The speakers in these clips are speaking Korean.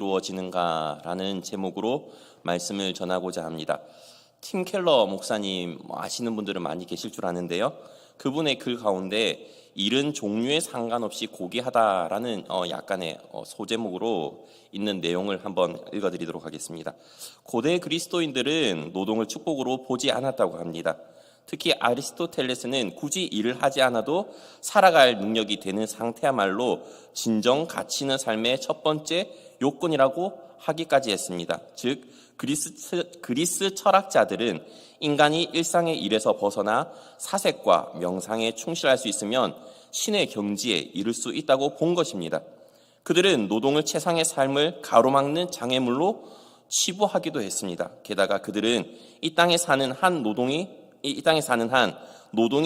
이루어지는가라는 제목으로 말씀을 전하고자 합니다. 팀 켈러 목사님 아시는 분들은 많이 계실 줄 아는데요. 그분의 글 가운데 일은 종류에 상관없이 고귀하다라는 약간의 소제목으로 있는 내용을 한번 읽어드리도록 하겠습니다. 고대 그리스도인들은 노동을 축복으로 보지 않았다고 합니다. 특히 아리스토텔레스는 굳이 일을 하지 않아도 살아갈 능력이 되는 상태야말로 진정 가치 있는 삶의 첫 번째 요건이라고 하기까지 했습니다. 즉 그리스 철학자들은 인간이 일상의 일에서 벗어나 사색과 명상에 충실할 수 있으면 신의 경지에 이를 수 있다고 본 것입니다. 그들은 노동을 최상의 삶을 가로막는 장애물로 치부하기도 했습니다. 게다가 그들은 이 땅에 사는 한 노동이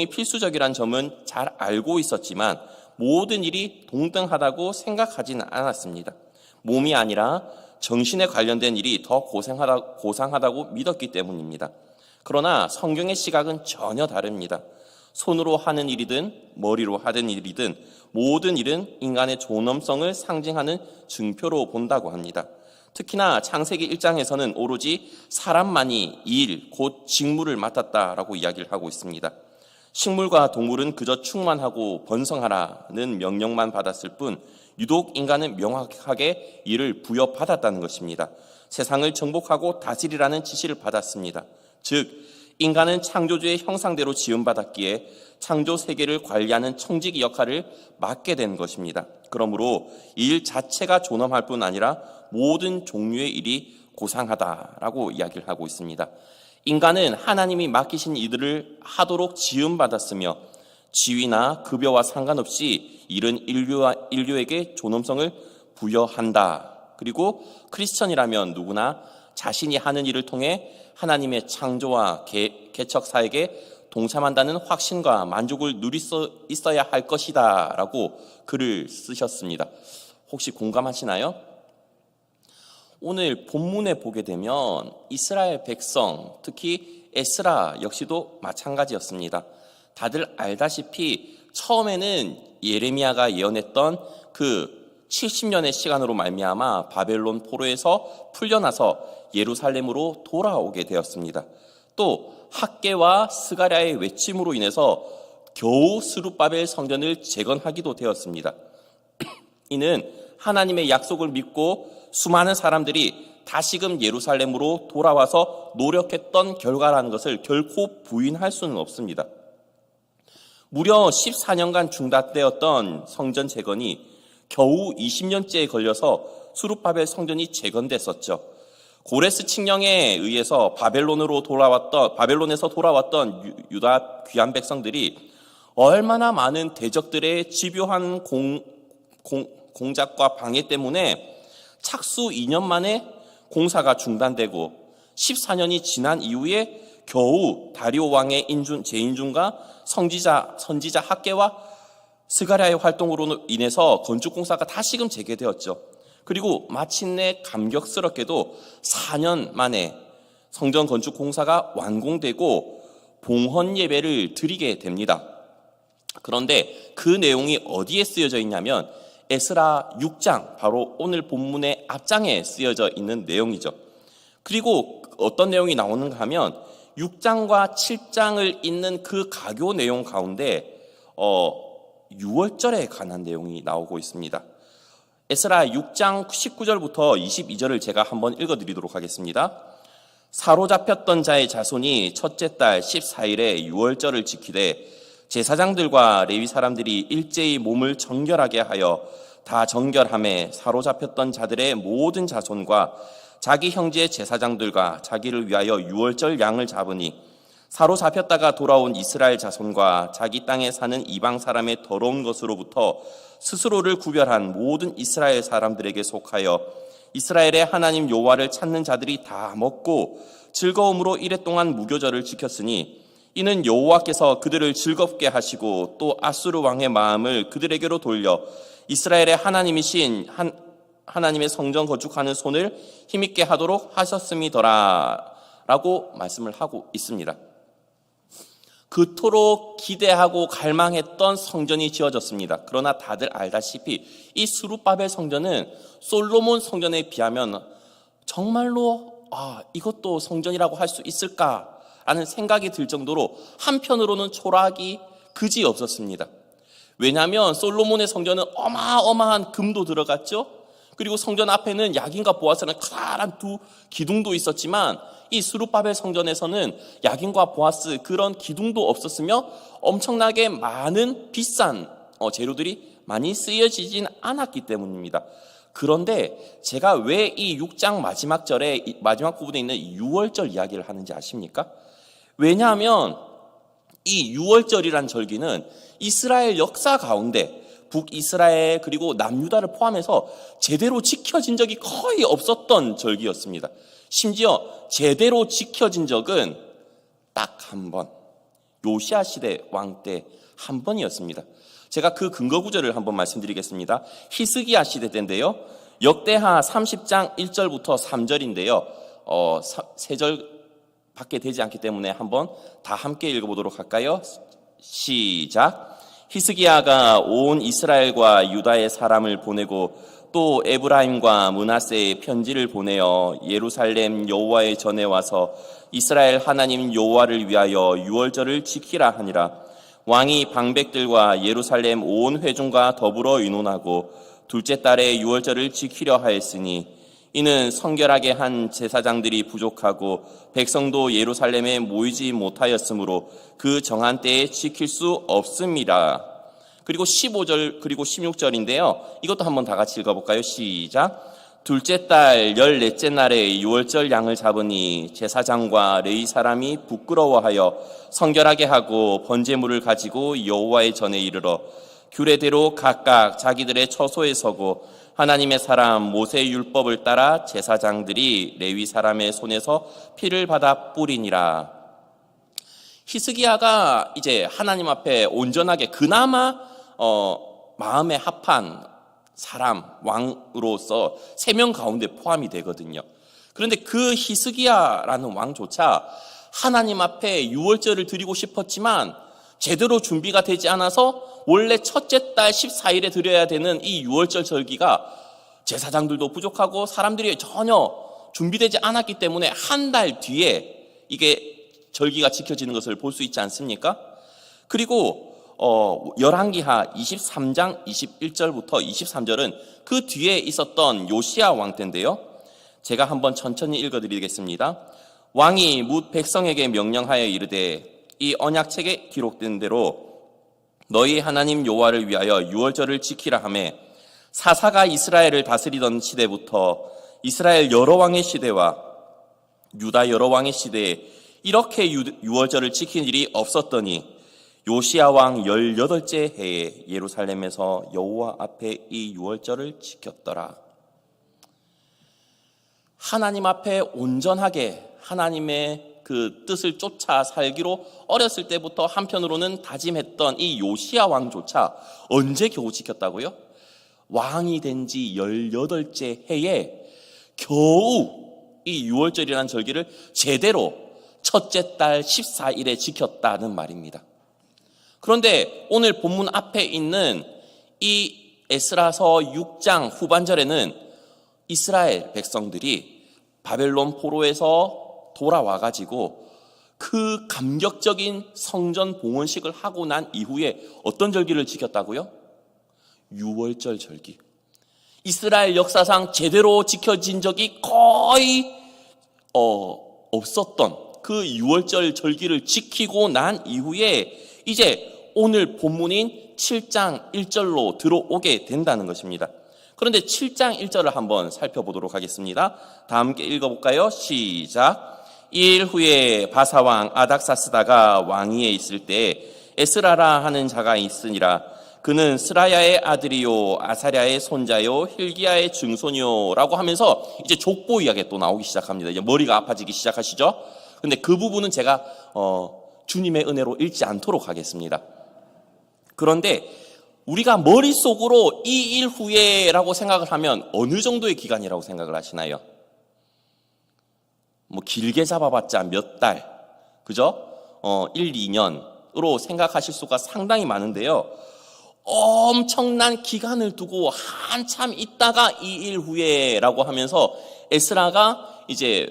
필수적이란 점은 잘 알고 있었지만 모든 일이 동등하다고 생각하지는 않았습니다. 몸이 아니라 정신에 관련된 일이 더 고상하다고 믿었기 때문입니다. 그러나 성경의 시각은 전혀 다릅니다. 손으로 하는 일이든 머리로 하는 일이든 모든 일은 인간의 존엄성을 상징하는 증표로 본다고 합니다. 특히나 창세기 1장에서는 오로지 사람만이 일, 곧 직무를 맡았다라고 이야기를 하고 있습니다. 식물과 동물은 그저 충만하고 번성하라는 명령만 받았을 뿐 유독 인간은 명확하게 이를 부여받았다는 것입니다. 세상을 정복하고 다스리라는 지시를 받았습니다. 즉 인간은 창조주의 형상대로 지음받았기에 창조 세계를 관리하는 청지기 역할을 맡게 된 것입니다. 그러므로 일 자체가 존엄할 뿐 아니라 모든 종류의 일이 고상하다라고 이야기를 하고 있습니다. 인간은 하나님이 맡기신 이들을 하도록 지음받았으며 지위나 급여와 상관없이 일은 인류에게 존엄성을 부여한다. 그리고 크리스천이라면 누구나 자신이 하는 일을 통해 하나님의 창조와 개척 사역에 동참한다는 확신과 만족을 누릴 수 있어야 할 것이다 라고 글을 쓰셨습니다. 혹시 공감하시나요? 오늘 본문에 보게 되면 이스라엘 백성, 특히 에스라 역시도 마찬가지였습니다. 다들 알다시피 처음에는 예레미야가 예언했던 그 70년의 시간으로 말미암아 바벨론 포로에서 풀려나서 예루살렘으로 돌아오게 되었습니다. 또 학개와 스가랴의 외침으로 인해서 겨우 스룹바벨 성전을 재건하기도 되었습니다. 이는 하나님의 약속을 믿고 수많은 사람들이 다시금 예루살렘으로 돌아와서 노력했던 결과라는 것을 결코 부인할 수는 없습니다. 무려 14년간 중단되었던 성전 재건이 겨우 20년째에 걸려서 스룹바벨 성전이 재건됐었죠. 고레스 칙령에 의해서 바벨론에서 돌아왔던 유다 귀한 백성들이 얼마나 많은 대적들의 집요한 공작과 방해 때문에 착수 2년 만에 공사가 중단되고 14년이 지난 이후에 겨우 다리오 왕의 재인준과 선지자 학개와 스가랴의 활동으로 인해서 건축공사가 다시금 재개되었죠. 그리고 마침내 감격스럽게도 4년 만에 성전 건축공사가 완공되고 봉헌 예배를 드리게 됩니다. 그런데 그 내용이 어디에 쓰여져 있냐면 에스라 6장, 바로 오늘 본문의 앞장에 쓰여져 있는 내용이죠. 그리고 어떤 내용이 나오는가 하면 6장과 7장을 잇는 그 가교 내용 가운데 6월절에 관한 내용이 나오고 있습니다. 에스라 6장 19절부터 22절을 제가 한번 읽어드리도록 하겠습니다. 사로잡혔던 자의 자손이 첫째 달 14일에 6월절을 지키되 제사장들과 레위 사람들이 일제히 몸을 정결하게 하여 다 정결함에 사로잡혔던 자들의 모든 자손과 자기 형제 제사장들과 자기를 위하여 6월절 양을 잡으니 사로잡혔다가 돌아온 이스라엘 자손과 자기 땅에 사는 이방 사람의 더러운 것으로부터 스스로를 구별한 모든 이스라엘 사람들에게 속하여 이스라엘의 하나님 여호와를 찾는 자들이 다 먹고 즐거움으로 이랫동안 무교절을 지켰으니 이는 여호와께서 그들을 즐겁게 하시고 또 아수르 왕의 마음을 그들에게로 돌려 이스라엘의 하나님이신 하나님의 성전 건축하는 손을 힘있게 하도록 하셨음이더라 라고 말씀을 하고 있습니다. 그토록 기대하고 갈망했던 성전이 지어졌습니다. 그러나 다들 알다시피 이 스룹바벨 성전은 솔로몬 성전에 비하면 정말로 이것도 성전이라고 할 수 있을까 하는 생각이 들 정도로 한편으로는 초라하기 그지없었습니다. 왜냐하면 솔로몬의 성전은 어마어마한 금도 들어갔죠. 그리고 성전 앞에는 야긴과 보아스라는 커다란 두 기둥도 있었지만 이 스룹바벨 성전에서는 야긴과 보아스 그런 기둥도 없었으며 엄청나게 많은 비싼 재료들이 많이 쓰여지진 않았기 때문입니다. 그런데 제가 왜 이 6장 마지막 절에 마지막 부분에 있는 6월절 이야기를 하는지 아십니까? 왜냐하면 이 6월절이란 절기는 이스라엘 역사 가운데 북이스라엘 그리고 남유다를 포함해서 제대로 지켜진 적이 거의 없었던 절기였습니다. 심지어 제대로 지켜진 적은 딱 한 번, 요시야 시대 왕 때 한 번이었습니다. 제가 그 근거 구절을 한번 말씀드리겠습니다. 히스기야 시대 때인데요. 역대하 30장 1절부터 3절인데요. 3절밖에 되지 않기 때문에 한번 다 함께 읽어보도록 할까요? 시작. 히스기야가 온 이스라엘과 유다의 사람을 보내고 또 에브라임과 므낫세의 편지를 보내어 예루살렘 여호와의 전에 와서 이스라엘 하나님 여호와를 위하여 유월절을 지키라 하니라. 왕이 방백들과 예루살렘 온 회중과 더불어 의논하고 둘째 달에 유월절을 지키려 하였으니 이는 성결하게 한 제사장들이 부족하고 백성도 예루살렘에 모이지 못하였으므로 그 정한 때에 지킬 수 없습니다. 그리고 15절 그리고 16절인데요. 이것도 한번 다 같이 읽어볼까요? 시작. 둘째 달 14째 날에 유월절 양을 잡으니 제사장과 레위 사람이 부끄러워하여 성결하게 하고 번제물을 가지고 여호와의 전에 이르러 규례대로 각각 자기들의 처소에 서고 하나님의 사람 모세의 율법을 따라 제사장들이 레위 사람의 손에서 피를 받아 뿌리니라. 히스기야가 이제 하나님 앞에 온전하게 그나마 마음에 합한 사람, 왕으로서 3명 가운데 포함이 되거든요. 그런데 그 히스기야라는 왕조차 하나님 앞에 유월절을 드리고 싶었지만 제대로 준비가 되지 않아서 원래 첫째 달 14일에 드려야 되는 이 유월절 절기가 제사장들도 부족하고 사람들이 전혀 준비되지 않았기 때문에 한 달 뒤에 이게 절기가 지켜지는 것을 볼 수 있지 않습니까? 그리고 열왕기하 23장 21절부터 23절은 그 뒤에 있었던 요시야 왕 때인데요. 제가 한번 천천히 읽어드리겠습니다. 왕이 뭇 백성에게 명령하여 이르되 이 언약책에 기록된 대로 너희 하나님 여호와를 위하여 유월절을 지키라 하매 사사가 이스라엘을 다스리던 시대부터 이스라엘 여러 왕의 시대와 유다 여러 왕의 시대에 이렇게 유월절을 지킨 일이 없었더니 요시야 왕 18째 해에 예루살렘에서 여호와 앞에 이 유월절을 지켰더라. 하나님 앞에 온전하게 하나님의 그 뜻을 쫓아 살기로 어렸을 때부터 한편으로는 다짐했던 이 요시야 왕조차 언제 겨우 지켰다고요? 왕이 된 지 18째 해에 겨우 이 유월절이라는 절기를 제대로 첫째 달 14일에 지켰다는 말입니다. 그런데 오늘 본문 앞에 있는 이 에스라서 6장 후반절에는 이스라엘 백성들이 바벨론 포로에서 돌아와가지고 그 감격적인 성전 봉헌식을 하고 난 이후에 어떤 절기를 지켰다고요? 유월절 절기. 이스라엘 역사상 제대로 지켜진 적이 거의 없었던 그 유월절 절기를 지키고 난 이후에 이제 오늘 본문인 7장 1절로 들어오게 된다는 것입니다. 그런데 7장 1절을 한번 살펴보도록 하겠습니다. 다 함께 읽어볼까요? 시작. 2일 후에 바사왕 아닥사스다가 왕위에 있을 때 에스라라 하는 자가 있으니라. 그는 스라야의 아들이요 아사랴의 손자요 hil기야의 증손이요 라고 하면서 이제 족보 이야기가 또 나오기 시작합니다. 이제 머리가 아파지기 시작하시죠? 근데 그 부분은 제가 주님의 은혜로 읽지 않도록 하겠습니다. 그런데 우리가 머릿속으로 이 일 후에라고 생각을 하면 어느 정도의 기간이라고 생각을 하시나요? 뭐 길게 잡아봤자 몇 달, 그죠? 1, 2년, 시간으로 생각하실 수가 상당히 많은데요. 엄청난 기간을 두고 한참 있다가 2일 후에라고 하면서 에스라가 이제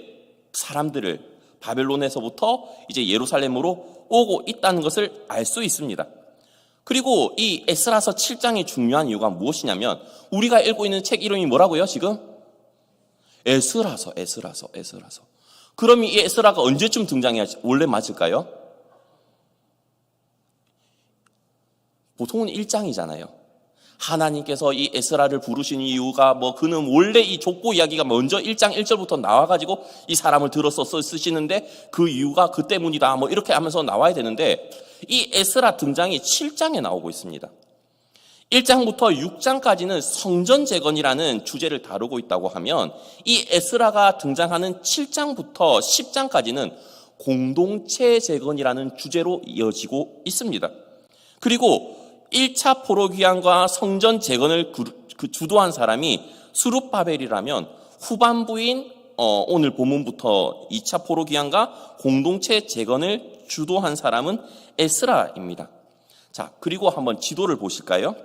사람들을 바벨론에서부터 이제 예루살렘으로 오고 있다는 것을 알 수 있습니다. 그리고 이 에스라서 7장이 중요한 이유가 무엇이냐면 우리가 읽고 있는 책 이름이 뭐라고요 지금? 에스라서. 그럼 이 에스라가 언제쯤 등장해야 원래 맞을까요? 보통은 1장이잖아요. 하나님께서 이 에스라를 부르신 이유가 그는 원래 이 족보 이야기가 먼저 1장 1절부터 나와가지고 이 사람을 들어서 쓰시는데 그 이유가 그 때문이다 이렇게 하면서 나와야 되는데 이 에스라 등장이 7장에 나오고 있습니다. 1장부터 6장까지는 성전 재건이라는 주제를 다루고 있다고 하면 이 에스라가 등장하는 7장부터 10장까지는 공동체 재건이라는 주제로 이어지고 있습니다. 그리고 1차 포로기한과 성전 재건을 주도한 사람이 스룹바벨이라면 후반부인 오늘 본문부터 2차 포로기한과 공동체 재건을 주도한 사람은 에스라입니다. 자, 그리고 한번 지도를 보실까요?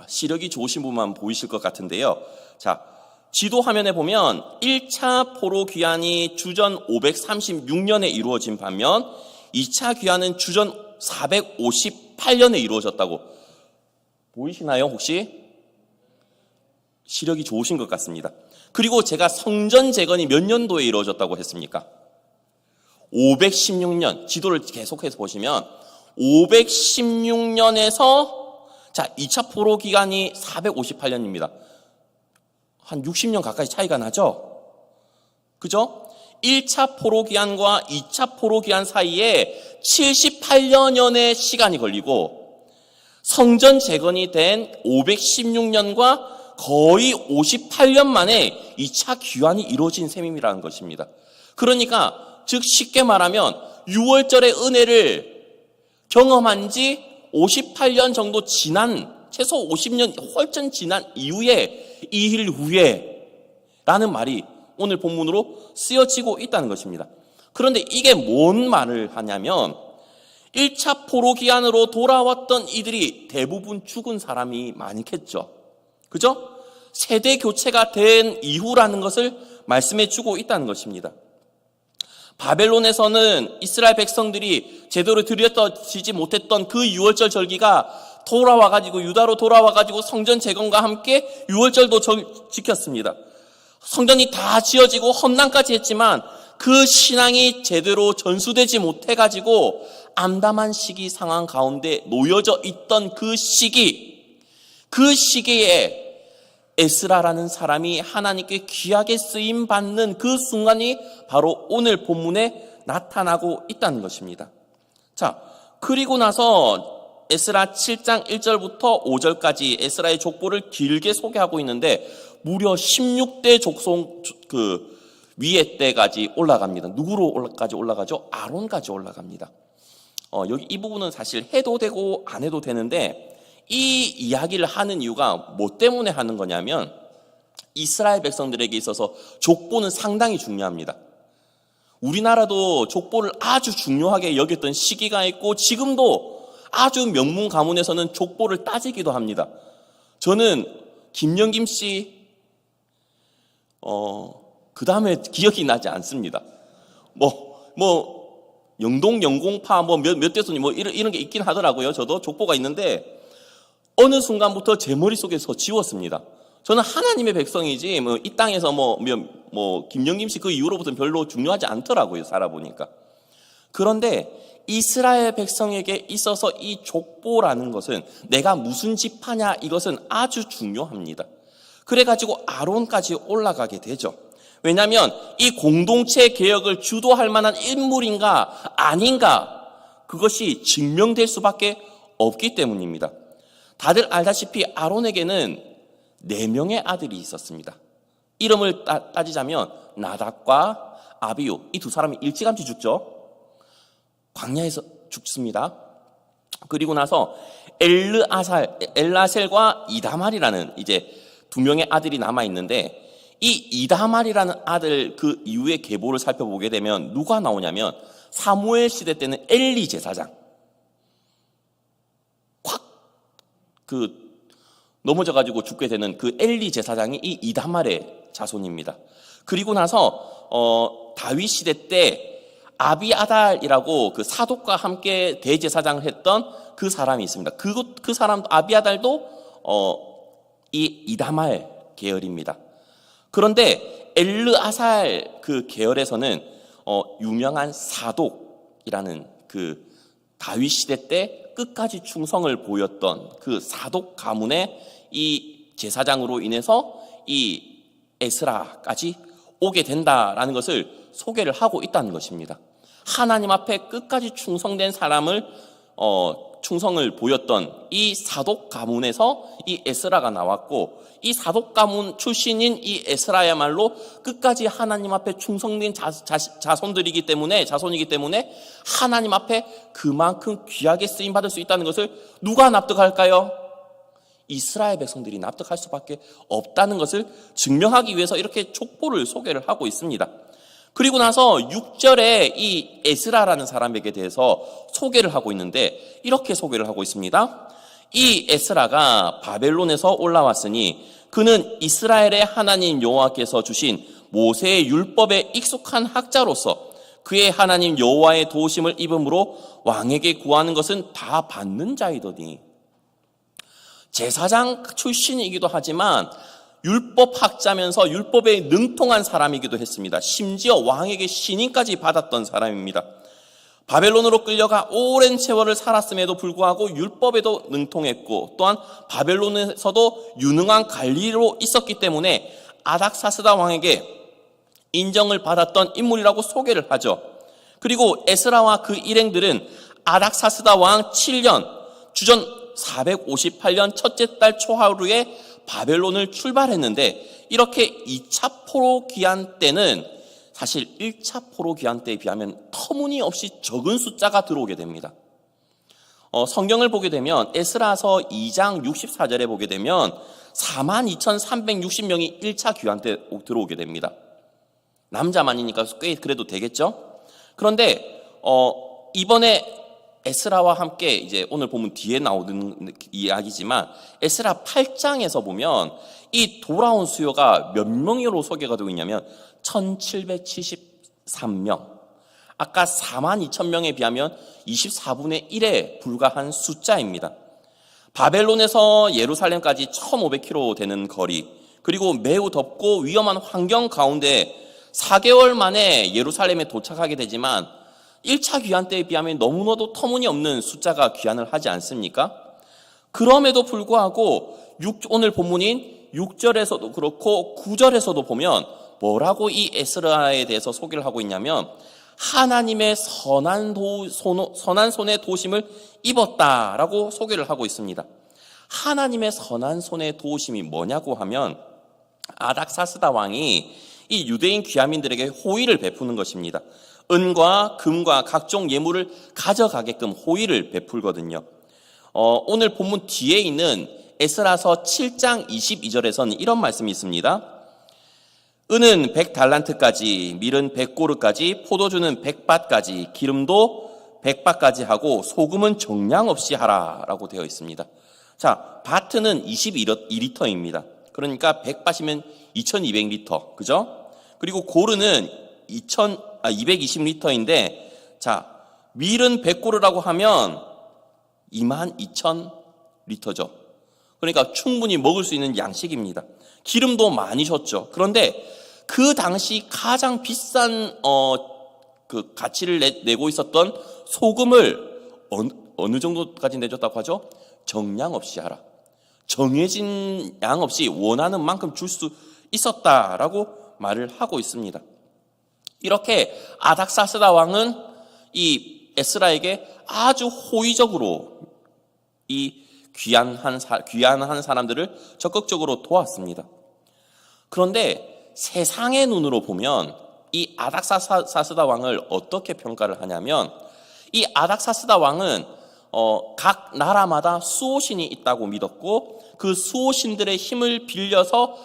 시력이 좋으신 분만 보이실 것 같은데요. 자, 지도 화면에 보면 1차 포로귀환이 주전 536년에 이루어진 반면 2차 귀환은 주전 458년에 이루어졌다고 보이시나요 혹시? 시력이 좋으신 것 같습니다. 그리고 제가 성전 재건이 몇 년도에 이루어졌다고 했습니까? 516년. 지도를 계속해서 보시면 516년에서 2차 포로 기간이 458년입니다. 한 60년 가까이 차이가 나죠? 그죠? 1차 포로 기한과 2차 포로 기한 사이에 78년의 시간이 걸리고 성전 재건이 된 516년과 거의 58년 만에 2차 귀환이 이루어진 셈이라는 것입니다. 그러니까 즉 쉽게 말하면 6월절의 은혜를 경험한 지 58년 정도 지난, 최소 50년 훨씬 지난 이후에 2일 후에 라는 말이 오늘 본문으로 쓰여지고 있다는 것입니다. 그런데 이게 뭔 말을 하냐면 1차 포로 기한으로 돌아왔던 이들이 대부분 죽은 사람이 많겠죠. 그죠? 세대 교체가 된 이후라는 것을 말씀해 주고 있다는 것입니다. 바벨론에서는 이스라엘 백성들이 제대로 드려지지 못했던 그 6월절 절기가 돌아와가지고 유다로 돌아와가지고 성전 재건과 함께 6월절도 지켰습니다. 성전이 다 지어지고 헌당까지 했지만 그 신앙이 제대로 전수되지 못해가지고 암담한 시기 상황 가운데 놓여져 있던 그 시기에 에스라라는 사람이 하나님께 귀하게 쓰임 받는 그 순간이 바로 오늘 본문에 나타나고 있다는 것입니다. 자, 그리고 나서 에스라 7장 1절부터 5절까지 에스라의 족보를 길게 소개하고 있는데 무려 16대 족속 위에 때까지 올라갑니다. 누구로까지 올라가죠? 아론까지 올라갑니다. 여기 이 부분은 사실 해도 되고 안 해도 되는데 이 이야기를 하는 이유가 뭐 때문에 하는 거냐면 이스라엘 백성들에게 있어서 족보는 상당히 중요합니다. 우리나라도 족보를 아주 중요하게 여겼던 시기가 있고 지금도 아주 명문 가문에서는 족보를 따지기도 합니다. 저는 김영김 씨 그 다음에 기억이 나지 않습니다. 영동 영공파 몇 대손이 이런 게 있긴 하더라고요. 저도 족보가 있는데 어느 순간부터 제 머릿속에서 지웠습니다. 저는 하나님의 백성이지 이 땅에서 김영김 씨 그 이후로부터는 별로 중요하지 않더라고요. 살아보니까. 그런데 이스라엘 백성에게 있어서 이 족보라는 것은 내가 무슨 지파냐 이것은 아주 중요합니다. 그래가지고 아론까지 올라가게 되죠. 왜냐하면 이 공동체 개혁을 주도할 만한 인물인가 아닌가 그것이 증명될 수밖에 없기 때문입니다. 다들 알다시피 아론에게는 4명의 아들이 있었습니다. 이름을 따지자면 나답과 아비후 이 두 사람이 일찌감치 죽죠. 광야에서 죽습니다. 그리고 나서 엘라셀과 이다말이라는 이제 2명의 아들이 남아 있는데 이 이다말이라는 아들 그 이후의 계보를 살펴보게 되면 누가 나오냐면 사무엘 시대 때는 엘리 제사장, 넘어져가지고 죽게 되는 그 엘리 제사장이 이 이다말의 자손입니다. 그리고 나서 다윗 시대 때 아비아달이라고 그 사독과 함께 대제사장을 했던 그 사람이 있습니다. 그 사람 아비아달도 이 이다말 계열입니다. 그런데 엘르아살 그 계열에서는 유명한 사독이라는 그 다윗 시대 때 끝까지 충성을 보였던 그 사독 가문의 이 제사장으로 인해서 이 에스라까지 오게 된다라는 것을 소개를 하고 있다는 것입니다. 하나님 앞에 끝까지 충성된 사람을 충성을 보였던 이 사독 가문에서 이 에스라가 나왔고, 이 사독 가문 출신인 이 에스라야말로 끝까지 하나님 앞에 충성된 자손이기 때문에 하나님 앞에 그만큼 귀하게 쓰임 받을 수 있다는 것을 누가 납득할까요? 이스라엘 백성들이 납득할 수밖에 없다는 것을 증명하기 위해서 이렇게 족보를 소개를 하고 있습니다. 그리고 나서 6절에 이 에스라라는 사람에게 대해서 소개를 하고 있는데 이렇게 소개를 하고 있습니다. 이 에스라가 바벨론에서 올라왔으니 그는 이스라엘의 하나님 여호와께서 주신 모세의 율법에 익숙한 학자로서 그의 하나님 여호와의 도우심을 입음으로 왕에게 구하는 것은 다 받는 자이더니, 제사장 출신이기도 하지만 율법학자면서 율법에 능통한 사람이기도 했습니다. 심지어 왕에게 신임까지 받았던 사람입니다. 바벨론으로 끌려가 오랜 세월을 살았음에도 불구하고 율법에도 능통했고, 또한 바벨론에서도 유능한 관리로 있었기 때문에 아닥사스다 왕에게 인정을 받았던 인물이라고 소개를 하죠. 그리고 에스라와 그 일행들은 아닥사스다 왕 7년 주전 458년 첫째 달 초하루에 바벨론을 출발했는데, 이렇게 2차 포로 귀환 때는 사실 1차 포로 귀환 때에 비하면 터무니없이 적은 숫자가 들어오게 됩니다. 성경을 보게 되면 에스라서 2장 64절에 보게 되면 42,360명이 1차 귀환 때 들어오게 됩니다. 남자만이니까 꽤 그래도 되겠죠? 그런데 이번에 에스라와 함께 이제 오늘 보면 뒤에 나오는 이야기지만 에스라 8장에서 보면 이 돌아온 수요가 몇 명으로 소개가 되고 있냐면 1773명. 아까 42,000명에 비하면 24분의 1에 불과한 숫자입니다. 바벨론에서 예루살렘까지 1500km 되는 거리, 그리고 매우 덥고 위험한 환경 가운데 4개월 만에 예루살렘에 도착하게 되지만 1차 귀환 때에 비하면 너무나도 터무니없는 숫자가 귀환을 하지 않습니까? 그럼에도 불구하고 오늘 본문인 6절에서도 그렇고 9절에서도 보면 뭐라고 이 에스라에 대해서 소개를 하고 있냐면 하나님의 선한 손의 도우심을 입었다라고 소개를 하고 있습니다. 하나님의 선한 손의 도우심이 뭐냐고 하면 아닥사스다 왕이 이 유대인 귀화민들에게 호의를 베푸는 것입니다. 은과 금과 각종 예물을 가져가게끔 호의를 베풀거든요. 오늘 본문 뒤에 있는 에스라서 7장 22절에서는 이런 말씀이 있습니다. 은은 100달란트까지, 밀은 100고르까지, 포도주는 100밭까지, 기름도 100밭까지 하고 소금은 정량 없이 하라라고 되어 있습니다. 자, 바트는 22리터입니다. 그러니까 100밭이면 2200리터, 그죠? 그리고 고르는 220리터인데, 자, 밀은 100고르라고 하면 22,000리터죠. 그러니까 충분히 먹을 수 있는 양식입니다. 기름도 많이 줬죠. 그런데 그 당시 가장 비싼 그 가치를 내고 있었던 소금을 어느 정도까지 내줬다고 하죠? 정량 없이 하라. 정해진 양 없이 원하는 만큼 줄 수 있었다라고 말을 하고 있습니다. 이렇게 아닥사스다 왕은 이 에스라에게 아주 호의적으로 이 귀환한 사람들을 적극적으로 도왔습니다. 그런데 세상의 눈으로 보면 이 아닥사스다 왕을 어떻게 평가를 하냐면, 이 아닥사스다 왕은 각 나라마다 수호신이 있다고 믿었고, 그 수호신들의 힘을 빌려서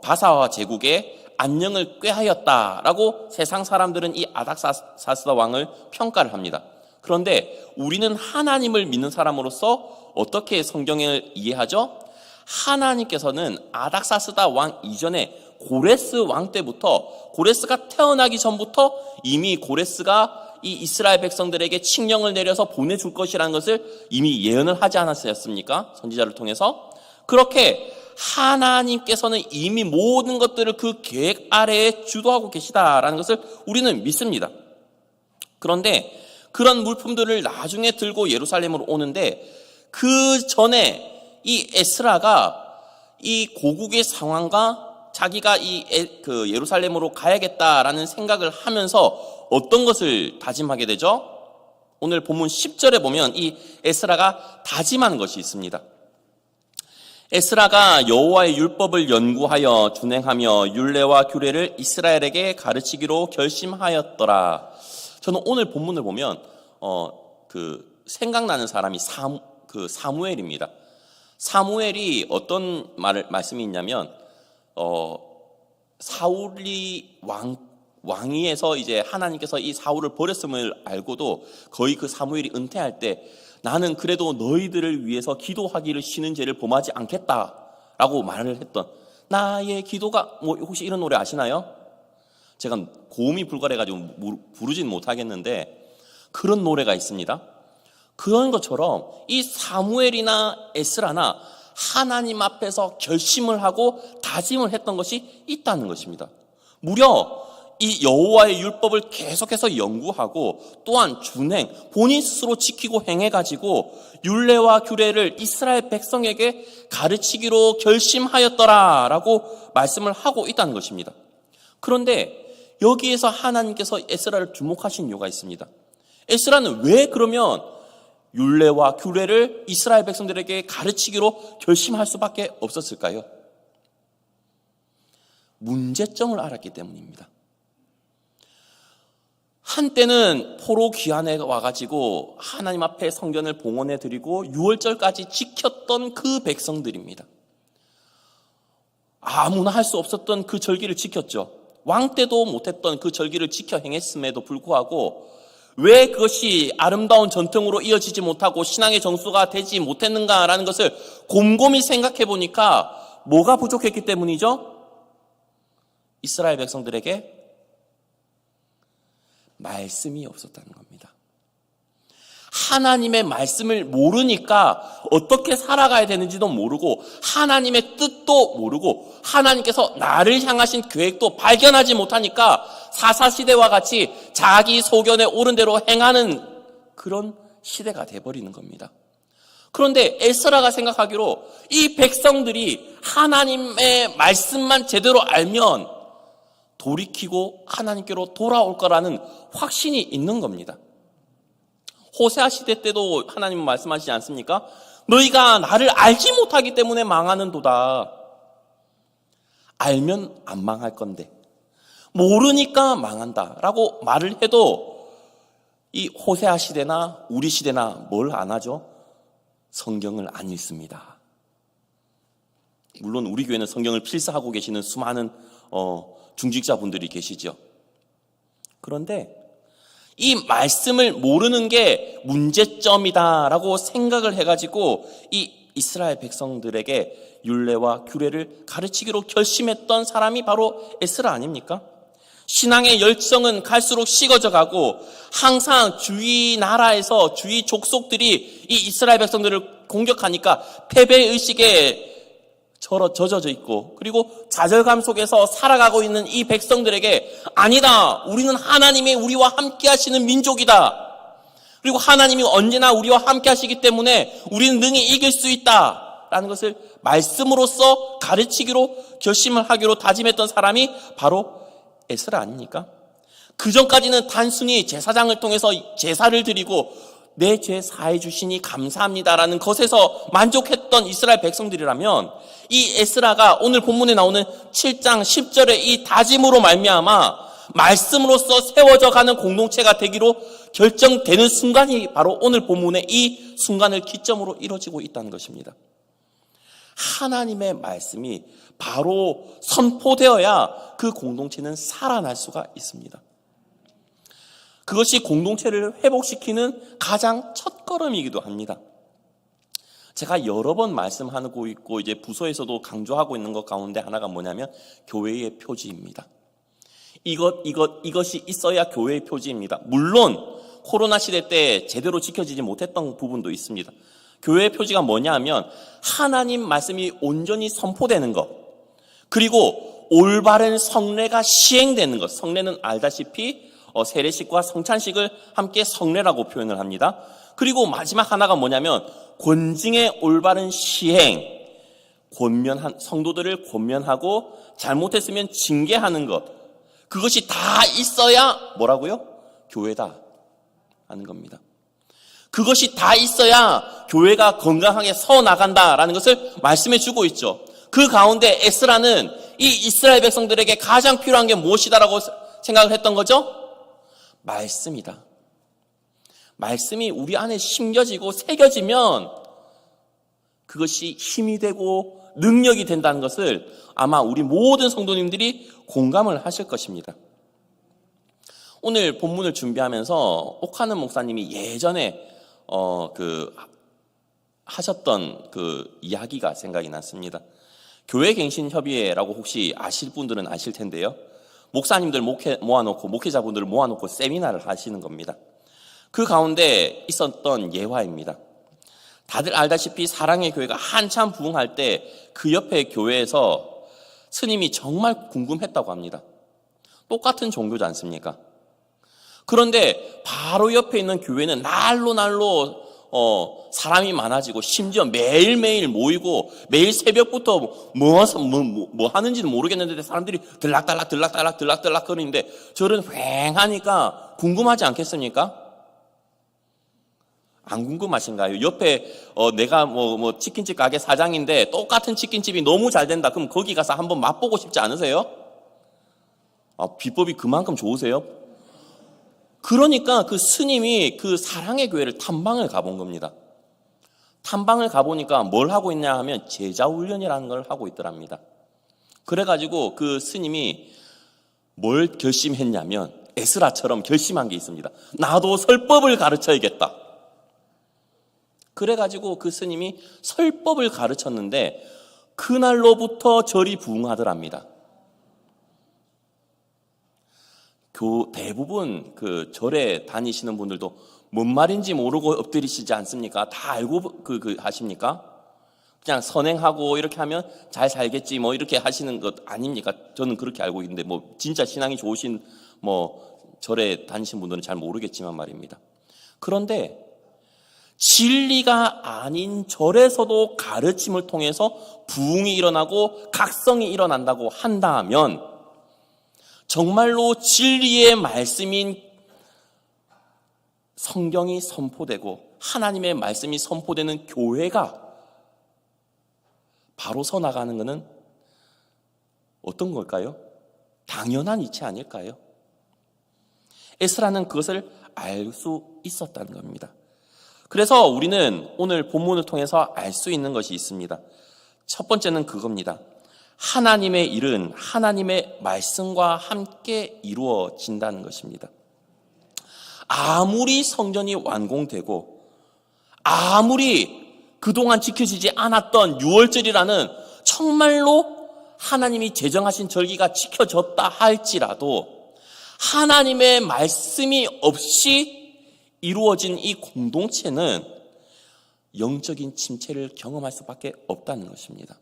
바사와 제국에 안녕을 꾀하였다라고 세상 사람들은 이 아닥사스다 왕을 평가를 합니다. 그런데 우리는 하나님을 믿는 사람으로서 어떻게 성경을 이해하죠? 하나님께서는 아닥사스다 왕 이전에 고레스 왕 때부터, 고레스가 태어나기 전부터 이미 고레스가 이 이스라엘 백성들에게 칙령을 내려서 보내줄 것이라는 것을 이미 예언을 하지 않았습니까? 선지자를 통해서. 그렇게 하나님께서는 이미 모든 것들을 그 계획 아래에 주도하고 계시다라는 것을 우리는 믿습니다. 그런데 그런 물품들을 나중에 들고 예루살렘으로 오는데, 그 전에 이 에스라가 이 고국의 상황과 자기가 그 예루살렘으로 가야겠다라는 생각을 하면서 어떤 것을 다짐하게 되죠? 오늘 본문 10절에 보면 이 에스라가 다짐하는 것이 있습니다. 에스라가 여호와의 율법을 연구하여 준행하며 율례와 규례를 이스라엘에게 가르치기로 결심하였더라. 저는 오늘 본문을 보면 생각나는 사람이 사무엘입니다. 사무엘이 어떤 말씀이 있냐면 사울이 왕위에서 이제 하나님께서 이 사울을 버렸음을 알고도 거의 그 사무엘이 은퇴할 때 나는 그래도 너희들을 위해서 기도하기를 쉬는 죄를 범하지 않겠다라고 말을 했던, 나의 기도가 혹시 이런 노래 아시나요? 제가 고음이 불가해가지고 부르진 못하겠는데 그런 노래가 있습니다. 그런 것처럼 이 사무엘이나 에스라나 하나님 앞에서 결심을 하고 다짐을 했던 것이 있다는 것입니다. 무려 이 여호와의 율법을 계속해서 연구하고 또한 준행, 본인 스스로 지키고 행해가지고 율례와 규례를 이스라엘 백성에게 가르치기로 결심하였더라라고 말씀을 하고 있다는 것입니다. 그런데 여기에서 하나님께서 에스라를 주목하신 이유가 있습니다. 에스라는 왜 그러면 율례와 규례를 이스라엘 백성들에게 가르치기로 결심할 수밖에 없었을까요? 문제점을 알았기 때문입니다. 한때는 포로 귀환에 와가지고 하나님 앞에 성전을 봉헌해 드리고 유월절까지 지켰던 그 백성들입니다. 아무나 할 수 없었던 그 절기를 지켰죠. 왕 때도 못했던 그 절기를 지켜 행했음에도 불구하고 왜 그것이 아름다운 전통으로 이어지지 못하고 신앙의 정수가 되지 못했는가라는 것을 곰곰이 생각해 보니까 뭐가 부족했기 때문이죠? 이스라엘 백성들에게 말씀이 없었다는 겁니다. 하나님의 말씀을 모르니까 어떻게 살아가야 되는지도 모르고 하나님의 뜻도 모르고 하나님께서 나를 향하신 계획도 발견하지 못하니까 사사시대와 같이 자기 소견에 옳은 대로 행하는 그런 시대가 돼버리는 겁니다. 그런데 에스라가 생각하기로 이 백성들이 하나님의 말씀만 제대로 알면 돌이키고 하나님께로 돌아올 거라는 확신이 있는 겁니다. 호세아 시대 때도 하나님은 말씀하시지 않습니까? 너희가 나를 알지 못하기 때문에 망하는도다. 알면 안 망할 건데 모르니까 망한다라고 말을 해도 이 호세아 시대나 우리 시대나 뭘 안 하죠? 성경을 안 읽습니다. 물론 우리 교회는 성경을 필사하고 계시는 수많은 중직자분들이 계시죠. 그런데 이 말씀을 모르는 게 문제점이다라고 생각을 해가지고 이 이스라엘 백성들에게 율례와 규례를 가르치기로 결심했던 사람이 바로 에스라 아닙니까? 신앙의 열정은 갈수록 식어져 가고 항상 주위 나라에서 주위 족속들이 이 이스라엘 백성들을 공격하니까 패배의식에 젖어져 있고 그리고 좌절감 속에서 살아가고 있는 이 백성들에게 아니다, 우리는 하나님이 우리와 함께 하시는 민족이다, 그리고 하나님이 언제나 우리와 함께 하시기 때문에 우리는 능히 이길 수 있다라는 것을 말씀으로써 가르치기로 결심을 하기로 다짐했던 사람이 바로 에스라 아닙니까? 그전까지는 단순히 제사장을 통해서 제사를 드리고 내 죄 사해 주시니 감사합니다라는 것에서 만족했던 이스라엘 백성들이라면 이 에스라가 오늘 본문에 나오는 7장 10절의 이 다짐으로 말미암아 말씀으로서 세워져 가는 공동체가 되기로 결정되는 순간이 바로 오늘 본문의 이 순간을 기점으로 이루어지고 있다는 것입니다. 하나님의 말씀이 바로 선포되어야 그 공동체는 살아날 수가 있습니다. 그것이 공동체를 회복시키는 가장 첫걸음이기도 합니다. 제가 여러 번 말씀하고 있고 이제 부서에서도 강조하고 있는 것 가운데 하나가 뭐냐면 교회의 표지입니다. 이것이 있어야 교회의 표지입니다. 물론 코로나 시대 때 제대로 지켜지지 못했던 부분도 있습니다. 교회의 표지가 뭐냐 하면 하나님 말씀이 온전히 선포되는 것, 그리고 올바른 성례가 시행되는 것. 성례는 알다시피 세례식과 성찬식을 함께 성례라고 표현을 합니다. 그리고 마지막 하나가 뭐냐면 권징의 올바른 시행, 성도들을 권면하고 잘못했으면 징계하는 것. 그것이 다 있어야 뭐라고요? 교회다 하는 겁니다. 그것이 다 있어야 교회가 건강하게 서 나간다라는 것을 말씀해 주고 있죠. 그 가운데 에스라는 이 이스라엘 백성들에게 가장 필요한 게 무엇이다라고 생각을 했던 거죠? 말씀이다. 말씀이 우리 안에 심겨지고 새겨지면 그것이 힘이 되고 능력이 된다는 것을 아마 우리 모든 성도님들이 공감을 하실 것입니다. 오늘 본문을 준비하면서 옥하는 목사님이 예전에 하셨던 그 이야기가 생각이 났습니다. 교회갱신협의회라고 혹시 아실 분들은 아실 텐데요. 목사님들 목회자분들을 모아놓고 세미나를 하시는 겁니다. 그 가운데 있었던 예화입니다. 다들 알다시피 사랑의 교회가 한참 부흥할 때 그 옆에 교회에서 스님이 정말 궁금했다고 합니다. 똑같은 종교지 않습니까? 그런데 바로 옆에 있는 교회는 날로 사람이 많아지고 심지어 매일매일 모이고 매일 새벽부터 뭐 하는지는 모르겠는데 사람들이 들락달락 거리는데 저는 휑하니까 궁금하지 않겠습니까? 안 궁금하신가요? 옆에 내가 치킨집 가게 사장인데 똑같은 치킨집이 너무 잘 된다. 그럼 거기 가서 한번 맛보고 싶지 않으세요? 비법이 그만큼 좋으세요? 그러니까 그 스님이 그 사랑의 교회를 탐방을 가본 겁니다. 탐방을 가보니까 뭘 하고 있냐 하면 제자훈련이라는 걸 하고 있더랍니다. 그래가지고 그 스님이 뭘 결심했냐면 에스라처럼 결심한 게 있습니다. 나도 설법을 가르쳐야겠다. 그래가지고 그 스님이 설법을 가르쳤는데 그날로부터 절이 부흥하더랍니다. 대부분 그 절에 다니시는 분들도 뭔 말인지 모르고 엎드리시지 않습니까? 다 알고 하십니까? 그냥 선행하고 이렇게 하면 잘 살겠지 이렇게 하시는 것 아닙니까? 저는 그렇게 알고 있는데 진짜 신앙이 좋으신 절에 다니신 분들은 잘 모르겠지만 말입니다. 그런데 진리가 아닌 절에서도 가르침을 통해서 부흥이 일어나고 각성이 일어난다고 한다면 정말로 진리의 말씀인 성경이 선포되고 하나님의 말씀이 선포되는 교회가 바로 서 나가는 것은 어떤 걸까요? 당연한 이치 아닐까요? 에스라는 그것을 알 수 있었다는 겁니다. 그래서 우리는 오늘 본문을 통해서 알 수 있는 것이 있습니다. 첫 번째는 그겁니다. 하나님의 일은 하나님의 말씀과 함께 이루어진다는 것입니다. 아무리 성전이 완공되고 아무리 그동안 지켜지지 않았던 유월절이라는 정말로 하나님이 제정하신 절기가 지켜졌다 할지라도 하나님의 말씀이 없이 이루어진 이 공동체는 영적인 침체를 경험할 수밖에 없다는 것입니다.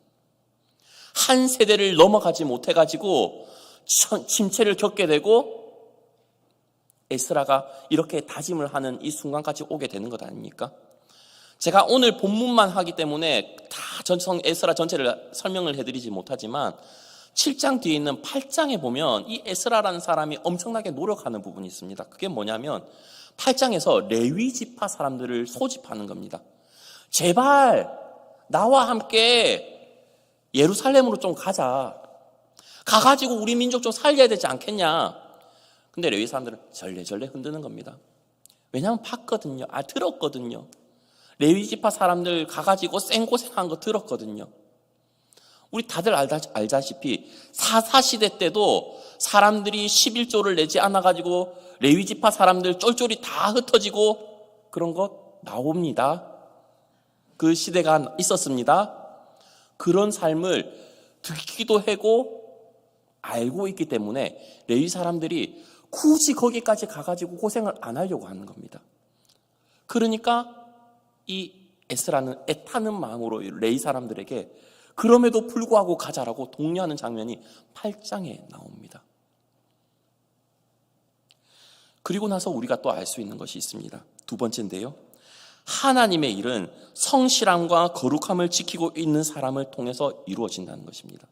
한 세대를 넘어가지 못해가지고 침체를 겪게 되고 에스라가 이렇게 다짐을 하는 이 순간까지 오게 되는 것 아닙니까? 제가 오늘 본문만 하기 때문에 다 에스라 전체를 설명을 해드리지 못하지만 7장 뒤에 있는 8장에 보면 이 에스라라는 사람이 엄청나게 노력하는 부분이 있습니다. 그게 뭐냐면 8장에서 레위 지파 사람들을 소집하는 겁니다. 제발 나와 함께 예루살렘으로 좀 가자. 가가지고 우리 민족 좀 살려야 되지 않겠냐. 근데 레위 사람들은 절레절레 흔드는 겁니다. 왜냐하면 봤거든요. 들었거든요. 레위 지파 사람들 가가지고 생고생한 거 들었거든요. 우리 다들 알다시피 사사시대 때도 사람들이 11조를 내지 않아가지고 레위지파 사람들 쫄쫄이 다 흩어지고 그런 것 나옵니다. 그 시대가 있었습니다. 그런 삶을 듣기도 하고 알고 있기 때문에 레위 사람들이 굳이 거기까지 가가지고 고생을 안 하려고 하는 겁니다. 그러니까 이 에스라는 애타는 마음으로 레위 사람들에게 그럼에도 불구하고 가자라고 독려하는 장면이 8장에 나옵니다. 그리고 나서 우리가 또 알 수 있는 것이 있습니다. 두 번째인데요. 하나님의 일은 성실함과 거룩함을 지키고 있는 사람을 통해서 이루어진다는 것입니다.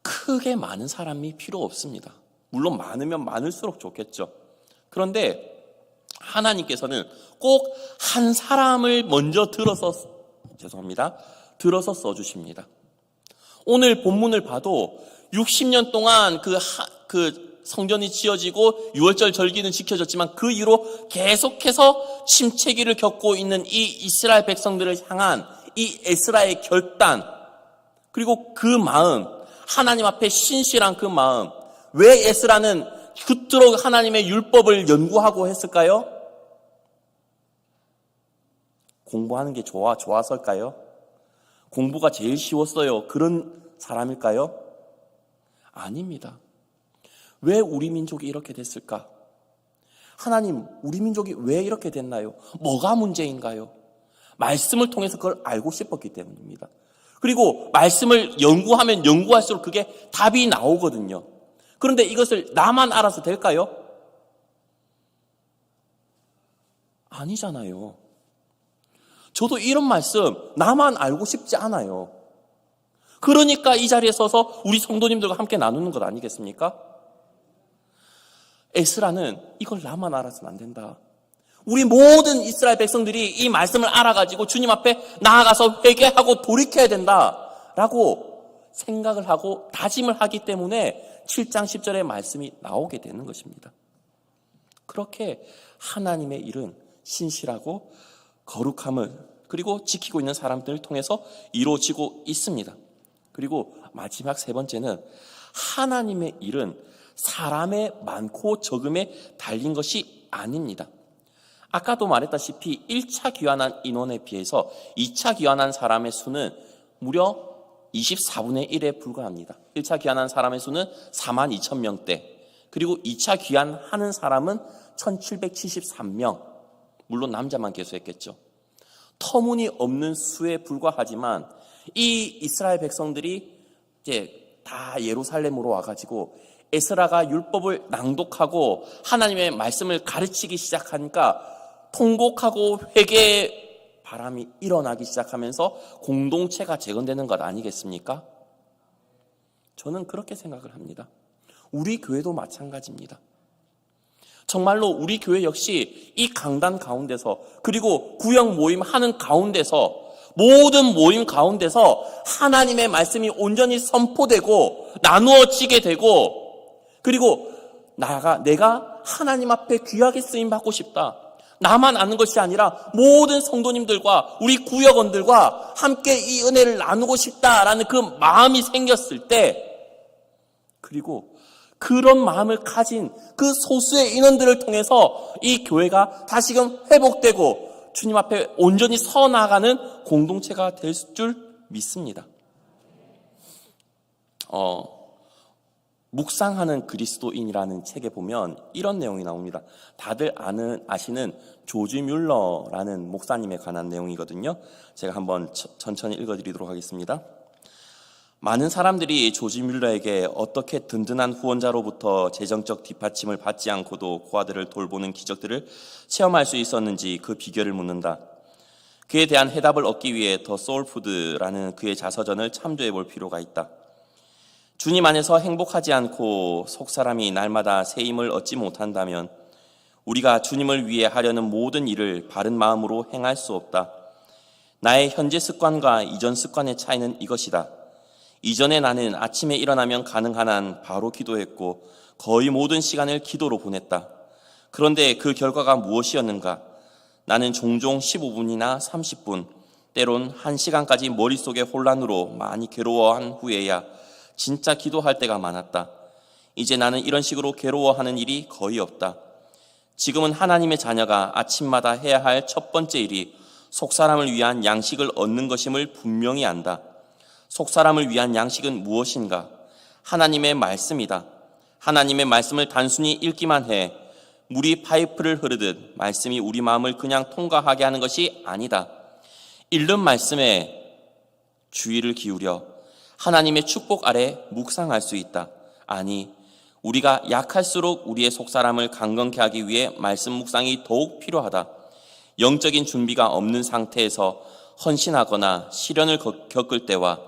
크게 많은 사람이 필요 없습니다. 물론 많으면 많을수록 좋겠죠. 그런데 하나님께서는 꼭 한 사람을 먼저 들어서 써주십니다. 오늘 본문을 봐도 60년 동안 그 성전이 지어지고 유월절 절기는 지켜졌지만 그 이후로 계속해서 침체기를 겪고 있는 이 이스라엘 백성들을 향한 이 에스라의 결단, 그리고 그 마음, 하나님 앞에 신실한 그 마음, 왜 에스라는 그토록 하나님의 율법을 연구하고 했을까요? 공부하는 게 좋아서일까요? 공부가 제일 쉬웠어요. 그런 사람일까요? 아닙니다. 왜 우리 민족이 이렇게 됐을까? 하나님, 우리 민족이 왜 이렇게 됐나요? 뭐가 문제인가요? 말씀을 통해서 그걸 알고 싶었기 때문입니다. 그리고 말씀을 연구하면 연구할수록 그게 답이 나오거든요. 그런데 이것을 나만 알아서 될까요? 아니잖아요. 저도 이런 말씀 나만 알고 싶지 않아요. 그러니까 이 자리에 서서 우리 성도님들과 함께 나누는 것 아니겠습니까? 에스라는 이걸 나만 알아서는 안 된다. 우리 모든 이스라엘 백성들이 이 말씀을 알아가지고 주님 앞에 나아가서 회개하고 돌이켜야 된다라고 생각을 하고 다짐을 하기 때문에 7장 10절의 말씀이 나오게 되는 것입니다. 그렇게 하나님의 일은 신실하고 거룩함을 그리고 지키고 있는 사람들을 통해서 이루어지고 있습니다. 그리고 마지막 세 번째는 하나님의 일은 사람의 많고 적음에 달린 것이 아닙니다. 아까도 말했다시피 1차 귀환한 인원에 비해서 2차 귀환한 사람의 수는 무려 24분의 1에 불과합니다. 1차 귀환한 사람의 수는 42,000명대, 그리고 2차 귀환하는 사람은 1773명, 물론 남자만 계수했겠죠. 터무니없는 수에 불과하지만 이 이스라엘 백성들이 이제 다 예루살렘으로 와가지고 에스라가 율법을 낭독하고 하나님의 말씀을 가르치기 시작하니까 통곡하고 회개의 바람이 일어나기 시작하면서 공동체가 재건되는 것 아니겠습니까? 저는 그렇게 생각을 합니다. 우리 교회도 마찬가지입니다. 정말로 우리 교회 역시 이 강단 가운데서, 그리고 구역 모임 하는 가운데서, 모든 모임 가운데서 하나님의 말씀이 온전히 선포되고 나누어지게 되고, 그리고 내가 하나님 앞에 귀하게 쓰임받고 싶다, 나만 아는 것이 아니라 모든 성도님들과 우리 구역원들과 함께 이 은혜를 나누고 싶다라는 그 마음이 생겼을 때, 그리고 그런 마음을 가진 그 소수의 인원들을 통해서 이 교회가 다시금 회복되고 주님 앞에 온전히 서 나가는 공동체가 될 줄 믿습니다. 묵상하는 그리스도인이라는 책에 보면 이런 내용이 나옵니다. 다들 아시는 조지 뮬러라는 목사님에 관한 내용이거든요. 제가 한번 천천히 읽어드리도록 하겠습니다. 많은 사람들이 조지 뮬러에게 어떻게 든든한 후원자로부터 재정적 뒷받침을 받지 않고도 고아들을 돌보는 기적들을 체험할 수 있었는지 그 비결을 묻는다. 그에 대한 해답을 얻기 위해 더 소울푸드라는 그의 자서전을 참조해 볼 필요가 있다. 주님 안에서 행복하지 않고 속사람이 날마다 새 힘을 얻지 못한다면 우리가 주님을 위해 하려는 모든 일을 바른 마음으로 행할 수 없다. 나의 현재 습관과 이전 습관의 차이는 이것이다. 이전에 나는 아침에 일어나면 가능한 한 바로 기도했고 거의 모든 시간을 기도로 보냈다. 그런데 그 결과가 무엇이었는가? 나는 종종 15분이나 30분, 때론 1시간까지 머릿속에 혼란으로 많이 괴로워한 후에야 진짜 기도할 때가 많았다. 이제 나는 이런 식으로 괴로워하는 일이 거의 없다. 지금은 하나님의 자녀가 아침마다 해야 할 첫 번째 일이 속사람을 위한 양식을 얻는 것임을 분명히 안다. 속사람을 위한 양식은 무엇인가? 하나님의 말씀이다. 하나님의 말씀을 단순히 읽기만 해 물이 파이프를 흐르듯 말씀이 우리 마음을 그냥 통과하게 하는 것이 아니다. 읽는 말씀에 주의를 기울여 하나님의 축복 아래 묵상할 수 있다. 아니, 우리가 약할수록 우리의 속사람을 강건케 하기 위해 말씀 묵상이 더욱 필요하다. 영적인 준비가 없는 상태에서 헌신하거나 시련을 겪을 때와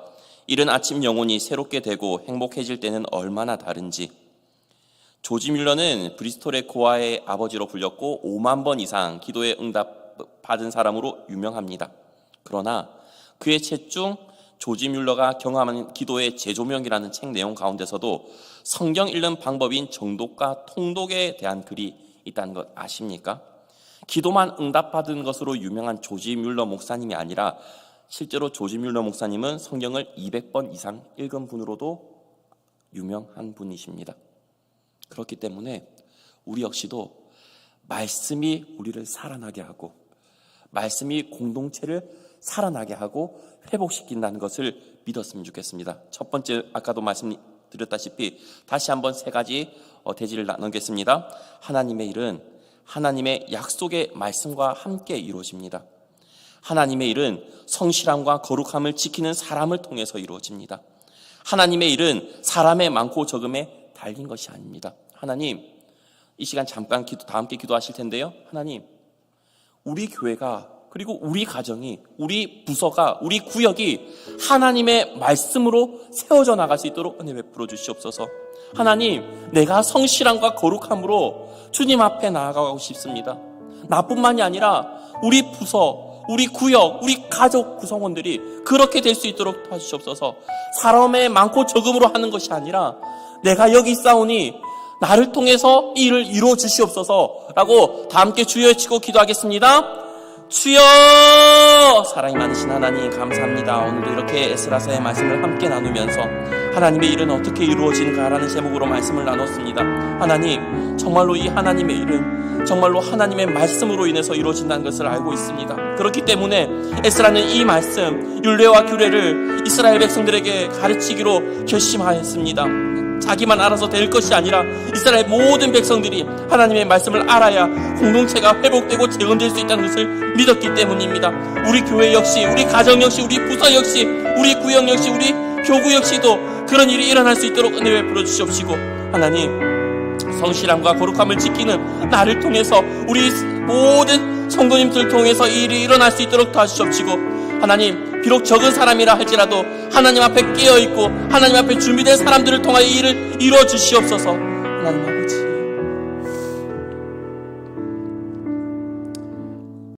이른 아침 영혼이 새롭게 되고 행복해질 때는 얼마나 다른지. 조지 뮬러는 브리스톨의 고아의 아버지로 불렸고 5만 번 이상 기도에 응답 받은 사람으로 유명합니다. 그러나 그의 책 중 조지 뮬러가 경험한 기도의 재조명이라는 책 내용 가운데서도 성경 읽는 방법인 정독과 통독에 대한 글이 있다는 것 아십니까? 기도만 응답받은 것으로 유명한 조지 뮬러 목사님이 아니라 실제로 조지 뮬러 목사님은 성경을 200번 이상 읽은 분으로도 유명한 분이십니다. 그렇기 때문에 우리 역시도 말씀이 우리를 살아나게 하고 말씀이 공동체를 살아나게 하고 회복시킨다는 것을 믿었으면 좋겠습니다. 첫 번째, 아까도 말씀드렸다시피 다시 한번 3가지 대지를 나누겠습니다. 하나님의 일은 하나님의 약속의 말씀과 함께 이루어집니다. 하나님의 일은 성실함과 거룩함을 지키는 사람을 통해서 이루어집니다. 하나님의 일은 사람의 많고 적음에 달린 것이 아닙니다. 하나님, 이 시간 잠깐 다 함께 기도하실 텐데요. 하나님, 우리 교회가 그리고 우리 가정이, 우리 부서가, 우리 구역이 하나님의 말씀으로 세워져 나갈 수 있도록 은혜 베풀어 주시옵소서. 하나님, 내가 성실함과 거룩함으로 주님 앞에 나아가고 싶습니다. 나뿐만이 아니라 우리 부서, 우리 구역, 우리 가족 구성원들이 그렇게 될 수 있도록 도와주시옵소서. 사람의 많고 적음으로 하는 것이 아니라 내가 여기 있사오니 나를 통해서 이 일을 이루어 주시옵소서라고 다 함께 주여 외치고 기도하겠습니다. 주여! 사랑이 많으신 하나님 감사합니다. 오늘도 이렇게 에스라서의 말씀을 함께 나누면서 하나님의 일은 어떻게 이루어지는가라는 제목으로 말씀을 나눴습니다. 하나님, 정말로 이 하나님의 일은 정말로 하나님의 말씀으로 인해서 이루어진다는 것을 알고 있습니다. 그렇기 때문에 에스라는 이 말씀, 율례와 규례를 이스라엘 백성들에게 가르치기로 결심하였습니다. 자기만 알아서 될 것이 아니라 이스라엘 모든 백성들이 하나님의 말씀을 알아야 공동체가 회복되고 재건될 수 있다는 것을 믿었기 때문입니다. 우리 교회 역시, 우리 가정 역시, 우리 부서 역시, 우리 구역 역시, 우리 교구 역시도 그런 일이 일어날 수 있도록 은혜 베풀어 주시옵시고, 하나님, 성실함과 거룩함을 지키는 나를 통해서 우리 모든 성도님들 통해서 이 일이 일어날 수 있도록 도와주시옵시고, 하나님, 비록 적은 사람이라 할지라도 하나님 앞에 깨어있고 하나님 앞에 준비된 사람들을 통하여 이 일을 이루어 주시옵소서. 하나님 아버지,